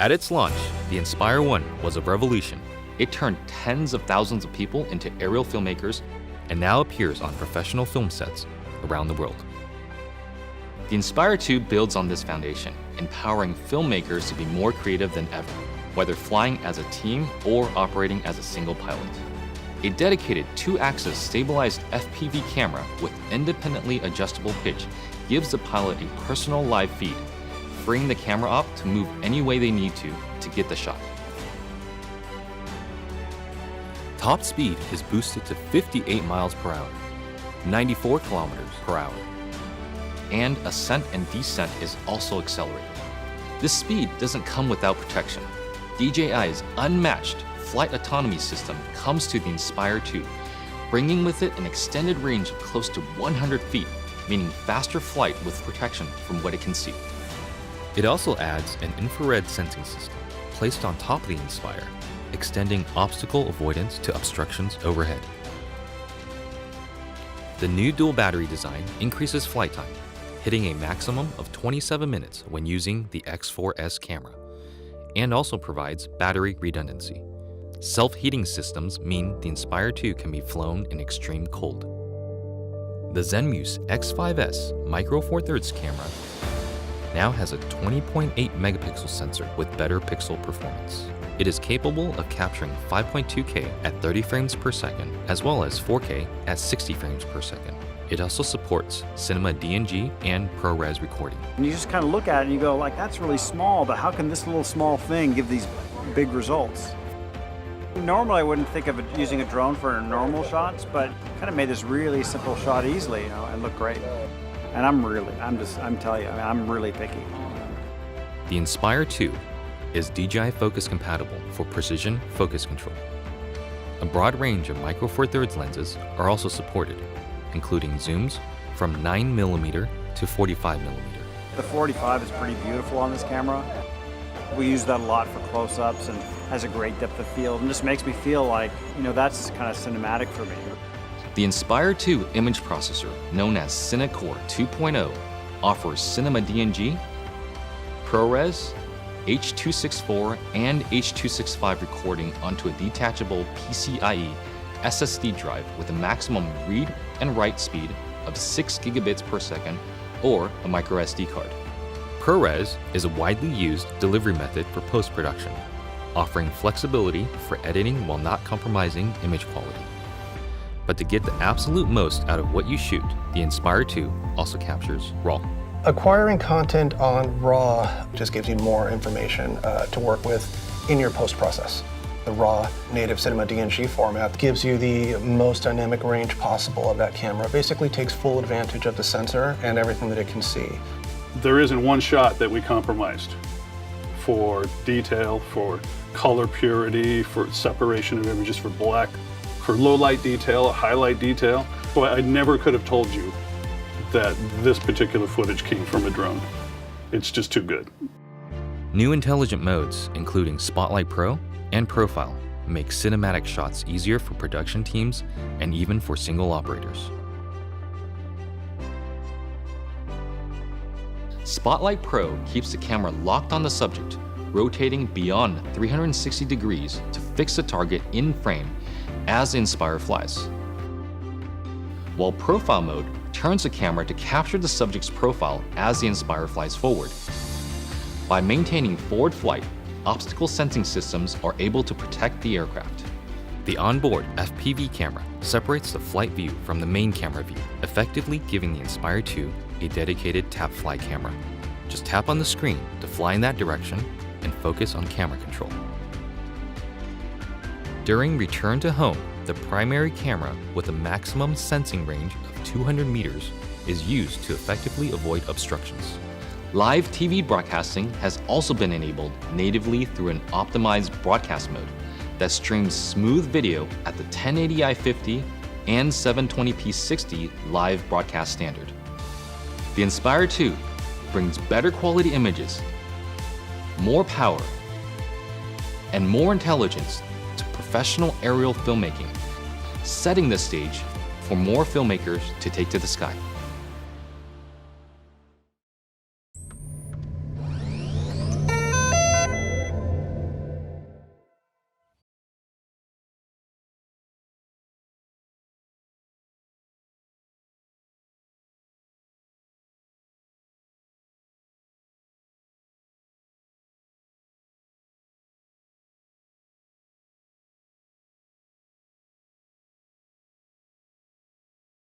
At its launch, the Inspire 1 was a revolution. It turned tens of thousands of people into aerial filmmakers and now appears on professional film sets around the world. The Inspire 2 builds on this foundation, empowering filmmakers to be more creative than ever, whether flying as a team or operating as a single pilot. A dedicated 2-axis stabilized FPV camera with independently adjustable pitch gives the pilot a personal live feed, freeing the camera op to move any way they need to get the shot. Top speed is boosted to 58 miles per hour, 94 kilometers per hour, and ascent and descent is also accelerated. This speed doesn't come without protection. DJI's unmatched flight autonomy system comes to the Inspire 2, bringing with it an extended range of close to 100 feet, meaning faster flight with protection from what it can see. It also adds an infrared sensing system placed on top of the Inspire, extending obstacle avoidance to obstructions overhead. The new dual battery design increases flight time, hitting a maximum of 27 minutes when using the X4S camera, and also provides battery redundancy. Self-heating systems mean the Inspire 2 can be flown in extreme cold. The Zenmuse X5S Micro Four Thirds camera now has a 20.8 megapixel sensor with better pixel performance. It is capable of capturing 5.2K at 30 frames per second, as well as 4K at 60 frames per second. It also supports Cinema DNG and ProRes recording. And you just kind of look at it and you go, like, that's really small, but how can this little small thing give these big results? Normally I wouldn't think of using a drone for normal shots, but kind of made this really simple shot easily, and look great. And I'm telling you, I'm really picky. The Inspire 2 is DJI Focus compatible for precision focus control. A broad range of Micro Four Thirds lenses are also supported, including zooms from 9mm to 45mm. The 45 is pretty beautiful on this camera. We use that a lot for close-ups and has a great depth of field and just makes me feel like, that's kind of cinematic for me. The Inspire 2 image processor, known as CineCore 2.0, offers Cinema DNG, ProRes, H.264 and H.265 recording onto a detachable PCIe SSD drive with a maximum read and write speed of 6 gigabits per second or a micro SD card. ProRes is a widely used delivery method for post-production, offering flexibility for editing while not compromising image quality. But to get the absolute most out of what you shoot, the Inspire 2 also captures RAW. Acquiring content on RAW just gives you more information to work with in your post-process. The RAW native Cinema DNG format gives you the most dynamic range possible of that camera. It basically takes full advantage of the sensor and everything that it can see. There isn't one shot that we compromised for detail, for color purity, for separation of images, for black, for low light detail, highlight detail. Boy, I never could have told you that this particular footage came from a drone. It's just too good. New intelligent modes, including Spotlight Pro and Profile, make cinematic shots easier for production teams and even for single operators. Spotlight Pro keeps the camera locked on the subject, rotating beyond 360 degrees to fix the target in frame as the Inspire flies. While Profile mode turns the camera to capture the subject's profile as the Inspire flies forward. By maintaining forward flight, obstacle sensing systems are able to protect the aircraft. The onboard FPV camera separates the flight view from the main camera view, effectively giving the Inspire 2 a dedicated tap fly camera. Just tap on the screen to fly in that direction and focus on camera control. During return to home, the primary camera with a maximum sensing range of 200 meters is used to effectively avoid obstructions. Live TV broadcasting has also been enabled natively through an optimized broadcast mode that streams smooth video at the 1080i50 and 720p 60 live broadcast standard. The Inspire 2 brings better quality images, more power, and more intelligence to professional aerial filmmaking, setting the stage for more filmmakers to take to the sky.